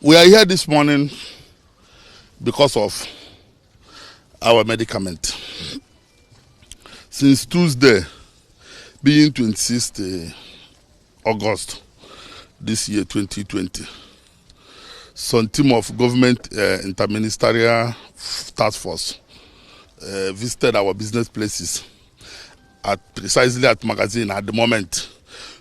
We are here this morning because of our medicament. Since Tuesday, being 26th August this year, 2020, some team of government interministerial task force visited our business places precisely at Magazine at the moment.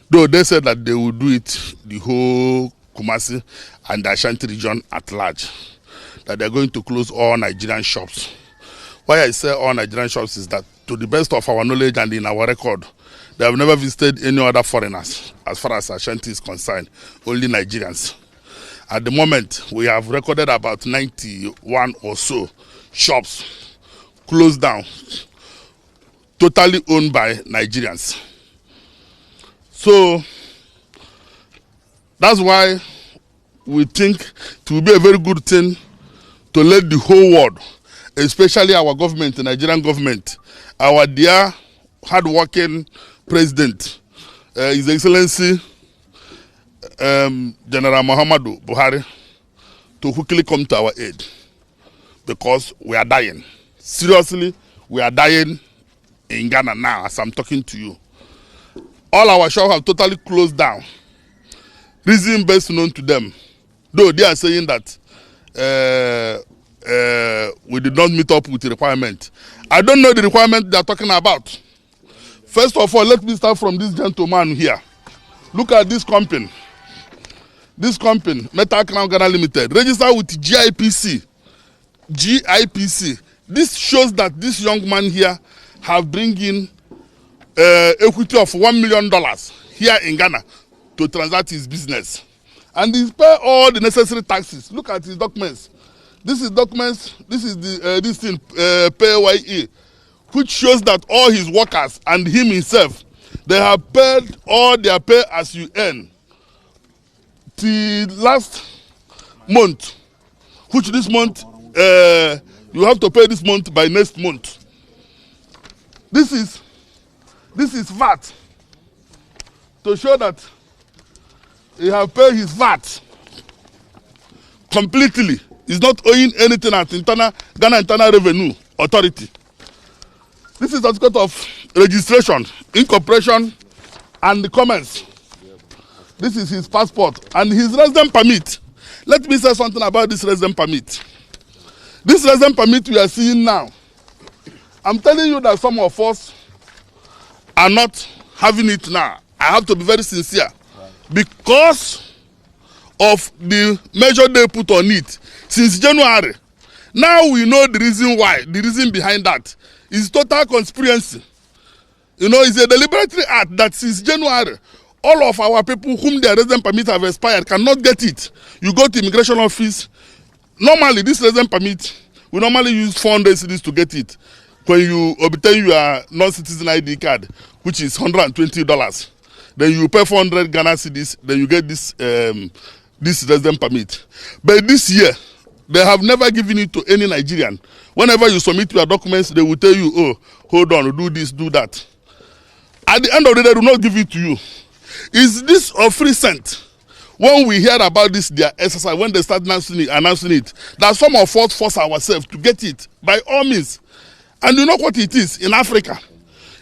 Though they said that they will do it the whole Kumasi and the Ashanti region at large, that they're going to close all Nigerian shops. Why I say all Nigerian shops is that, to the best of our knowledge and in our record, they have never visited any other foreigners as far as Ashanti is concerned, only Nigerians. At the moment, we have recorded about 91 or so shops closed down, totally owned by Nigerians. So that's why we think it will be a very good thing to let the whole world, especially our government, the Nigerian government, our dear hard-working president, His Excellency General Muhammadu Buhari, to quickly come to our aid, because we are dying. Seriously, we are dying in Ghana now as I'm talking to you. All our shops have totally closed down. Reason best known to them, though they are saying that we did not meet up with the requirement. I don't know the requirement they are talking about. First of all, let me start from this gentleman here. Look at this company. This company, Metal Crown Ghana Limited, registered with GIPC. GIPC. This shows that this young man here have bring in equity of $1 million here in Ghana to transact his business, and he's pay all the necessary taxes. Look at his documents. This is documents. This is the this thing PAYE, which shows that all his workers and him himself, they have paid all their pay as you earn till last month, which this month you have to pay this month by next month. This is VAT, to show that he have paid his VAT completely. He's not owing anything at Ghana Internal Revenue Authority. This is certificate of registration, incorporation, and the comments. This is his passport and his resident permit. Let me say something about this resident permit. This resident permit we are seeing now, I'm telling you that some of us are not having it now. I have to be very sincere, because of the measure they put on it since January. Now we know the reason why. The reason behind that is total conspiracy. You know, it's a deliberate act that since January, all of our people whom their resident permit have expired cannot get it. You go to immigration office. Normally, this resident permit, we normally use 400 cedis to get it. When you obtain your non-citizen ID card, which is $120, then you pay 400 Ghana cedis, then you get this this resident permit. But this year, they have never given it to any Nigerian. Whenever you submit your documents, they will tell you, oh, hold on, do this, do that. At the end of the day, they will not give it to you. Is this of recent? When we hear about this, their exercise, when they start announcing it, that some of us force ourselves to get it by all means. And you know what it is in Africa?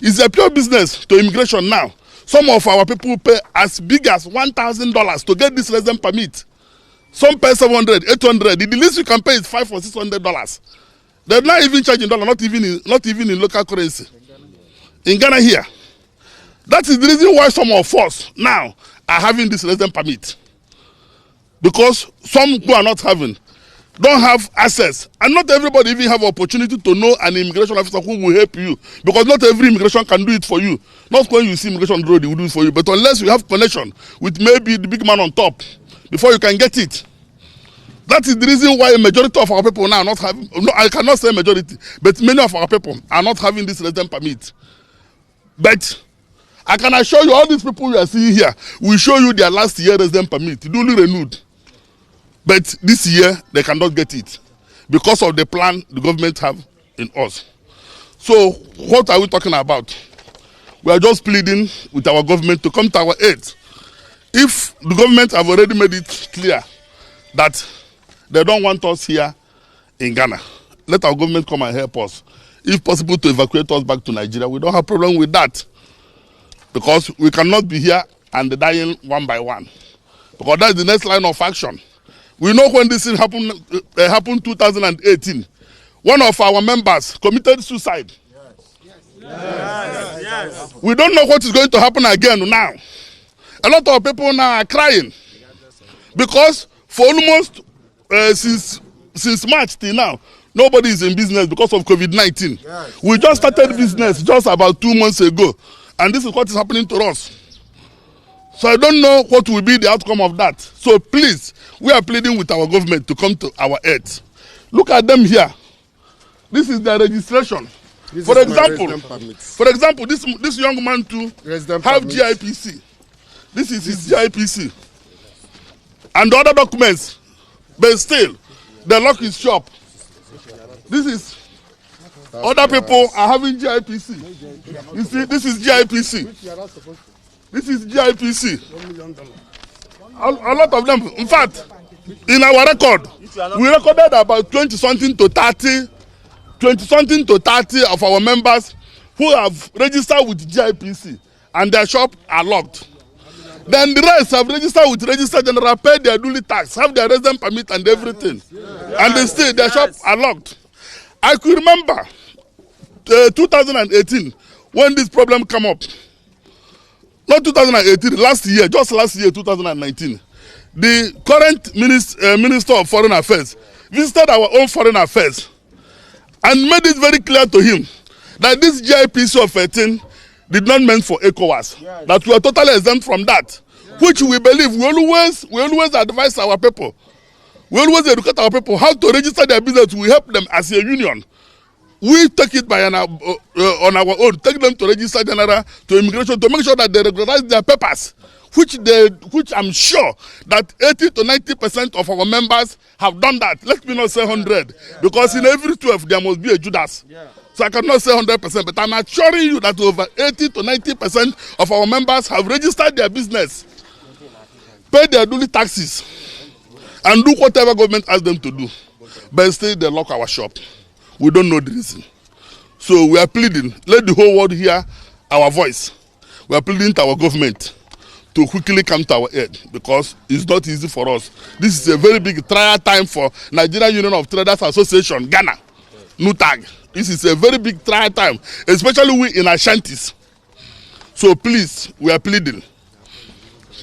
It's a pure business to immigration now. Some of our people pay as big as $1,000 to get this resident permit. Some pay $700, $800. The least you can pay is $500 or $600. They're not even charging dollar, not even in local currency. In Ghana here. That is the reason why some of us now are having this resident permit. Because some who are not having, don't have access, and not everybody even have opportunity to know an immigration officer who will help you, because not every immigration can do it for you. Not when you see immigration on the road, he will do it for you, but unless you have connection with maybe the big man on top, before you can get it. That is the reason why a majority of our people now are not having, no, I cannot say majority, but many of our people are not having this resident permit. But I can assure you, all these people you are seeing here will show you their last year resident permit, duly renewed. But this year, they cannot get it because of the plan the government have in us. So what are we talking about? We are just pleading with our government to come to our aid. If the government have already made it clear that they don't want us here in Ghana. Let our government come and help us. If possible, to evacuate us back to Nigeria. We don't have problem with that, because we cannot be here and dying one by one, because that's the next line of action. We know when this thing happened 2018. One of our members committed suicide. Yes. We don't know what is going to happen again now. A lot of people now are crying because for almost since March till now, nobody is in business because of COVID-19. Yes. We just started business just about 2 months ago, and this is what is happening to us. So I don't know what will be the outcome of that. So please, we are pleading with our government to come to our aid. Look at them here. This is their registration. For example, this young man too have GIPC. This is his GIPC. And the other documents, but still, they lock his shop. This is, other people are having GIPC. You see, this is GIPC. This is GIPC. A lot of them, in fact, in our record, we recorded about 20-something to 30 of our members who have registered with GIPC and their shop are locked. Then the rest have registered with Register General, paid their duty tax, have their resident permit and everything. And they still, their shop are locked. I could remember 2018 when this problem came up. Not 2018, just last year, 2019. The current Minister of Foreign Affairs visited our own foreign affairs and made it very clear to him that this GIPC of 18 did not meant for ECOWAS, yes. That we are totally exempt from that, yes. Which we believe. We always advise our people. We always educate our people how to register their business. We help them as a union. We take it by on our own, take them to Register General, to immigration, to make sure that they regularize their papers, which I'm sure that 80 to 90% of our members have done that. Let me not say 100, because in every 12 there must be a Judas. So I cannot say 100%, but I'm assuring you that over 80 to 90% of our members have registered their business, paid their duty taxes, and do whatever government asks them to do. But still they lock our shop. We don't know the reason. So we are pleading, let the whole world hear our voice. We are pleading to our government to quickly come to our aid, because it's not easy for us. This is a very big trial time for Nigerian Union of Traders Association, Ghana, NUTAG. This is a very big trial time, especially we in Ashantis. So please, we are pleading.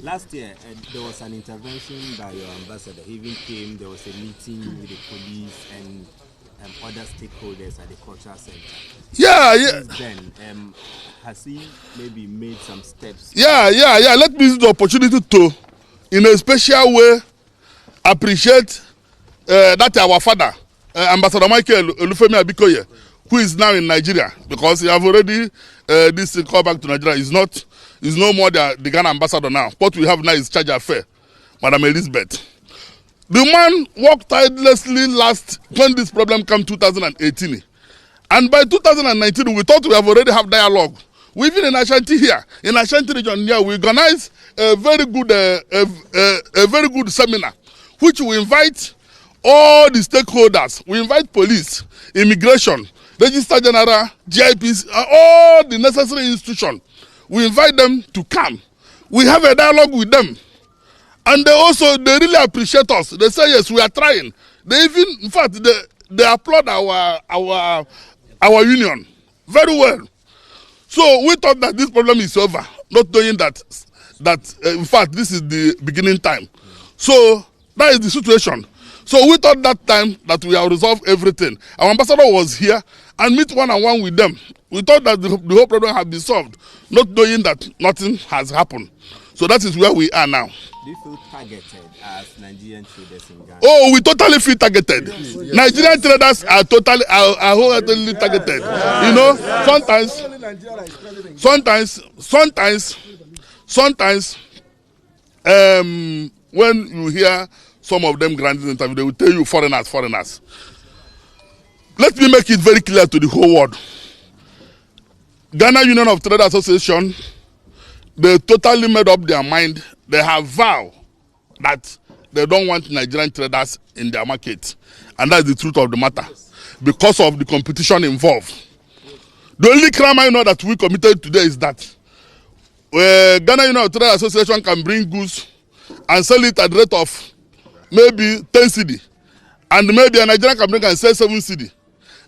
Last year, there was an intervention by your ambassador. He even came, there was a meeting with the police and other stakeholders at the cultural center. Yeah. Since then, has he maybe made some steps? Yeah. Let me use the opportunity to, in a special way, appreciate that our father, Ambassador Michael Olufemi Abikoye, who is now in Nigeria, because he have already this call back to Nigeria. He's no more the Ghana ambassador now. What we have now is charge affair, Madam Elizabeth. The man worked tirelessly when this problem came 2018. And by 2019, we thought we have already have dialogue. We even in Ashanti here, in Ashanti region here, we organize a very good seminar, which we invite all the stakeholders. We invite police, immigration, Register General, GIPs, all the necessary institutions. We invite them to come. We have a dialogue with them. And they really appreciate us. They say, yes, we are trying. They even, in fact, they applaud our union very well. So we thought that this problem is over, not knowing that in fact, this is the beginning time. So that is the situation. So we thought that time that we have resolved everything. Our ambassador was here and meet one-on-one with them. We thought that the whole problem had been solved, not knowing that nothing has happened. So that is where we are now. Do you feel targeted as Nigerian traders in Ghana? Oh, we totally feel targeted. Yes. Nigerian traders are wholeheartedly targeted. You know, sometimes, when you hear some of them granting interview, they will tell you foreigners. Let me make it very clear to the whole world. Ghana Union of Trader Association, they totally made up their mind. They have vowed that they don't want Nigerian traders in their market. And that's the truth of the matter. Because of the competition involved. The only crime I know that we committed today is that Ghana Union Trader Association can bring goods and sell it at the rate of maybe 10 cedi. And maybe a Nigerian company can sell 7 cedi.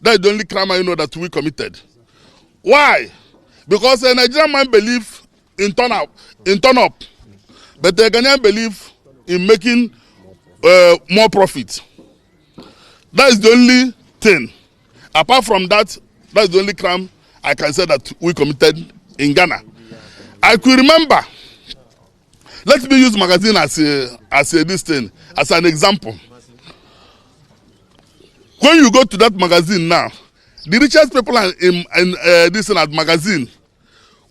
That's the only crime I know that we committed. Why? Because a Nigerian man believes in turn up, but the Ghanaian believe in making more profit. That is the only thing. Apart from that, that's the only crime I can say that we committed in Ghana. I could remember. Let me use magazine as an example. When you go to that magazine now, the richest people in this magazine,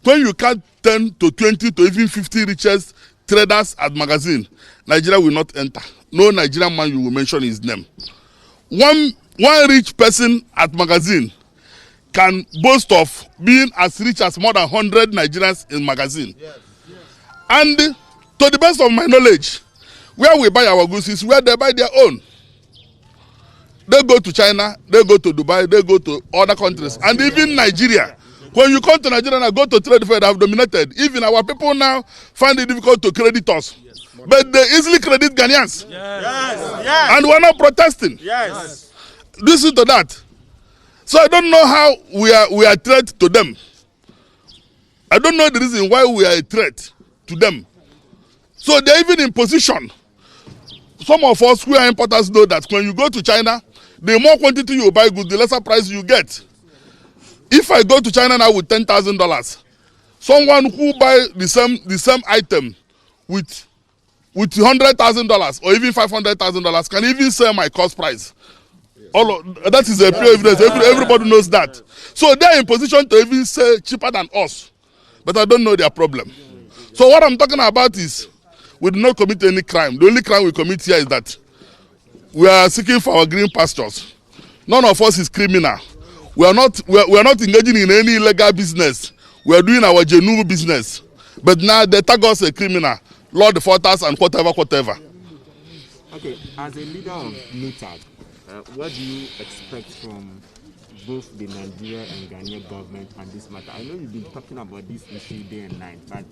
when you count 10 to 20 to even 50 richest traders at magazine, Nigeria will not enter. No Nigerian man you will mention his name. One rich person at magazine can boast of being as rich as more than 100 Nigerians in magazine. Yes. And to the best of my knowledge, where we buy our goods is where they buy their own. They go to China, they go to Dubai, they go to other countries, and even Nigeria. When you come to Nigeria and go to trade fair, they have dominated. Even our people now find it difficult to credit us. But they easily credit Ghanaians. Yes. Yes. And we're not protesting. Yes. Listen to that. So I don't know how we are a threat to them. I don't know the reason why we are a threat to them. So they're even in position. Some of us who are importers know that when you go to China, the more quantity you buy goods, the lesser price you get. If I go to China now with $10,000, someone who buy the same item with $100,000 or even $500,000 can even sell my cost price. That is a pure evidence. Everybody knows that. So they are in position to even sell cheaper than us. But I don't know their problem. So what I'm talking about is we do not commit any crime. The only crime we commit here is that we are seeking for our green pastures. None of us is criminal. We are not engaging in any illegal business. We are doing our genuine business. But now they tag us a criminal, Lord defaulters and whatever. Okay, as a leader of NUTAG, what do you expect from both the Nigeria and Ghanaian government on this matter? I know you've been talking about this issue day and night, but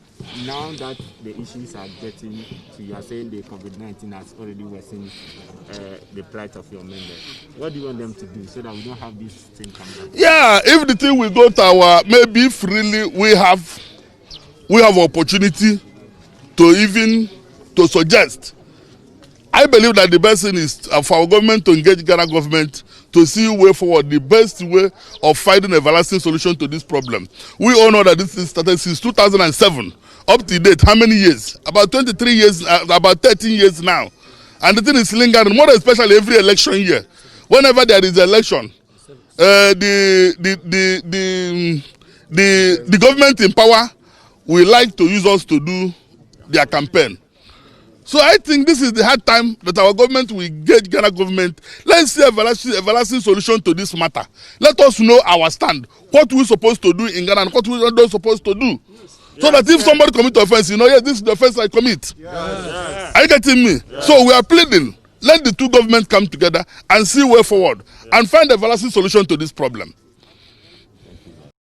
now that the issues are getting to, you are saying the COVID-19 has already worsened the plight of your members. What do you want them to do so that we don't have this thing coming up? Yeah, if the thing will go to our, maybe freely we have opportunity to suggest. I believe that the best thing is for our government to engage Ghana government to see a way forward, the best way of finding a lasting solution to this problem. We all know that this is started since 2007, up to date. How many years? About 23 years, about 13 years now. And the thing is lingering, more especially every election year. Whenever there is an election, the government in power will like to use us to do their campaign. So I think this is the hard time that our government will engage Ghana government. Let's see a everlasting solution to this matter. Let us know our stand. What we're supposed to do in Ghana and what we're not supposed to do. So that if somebody commits offense, you know, yes, this is the offense I commit. Are you getting me? So we are pleading. Let the two governments come together and see way forward and find a everlasting solution to this problem.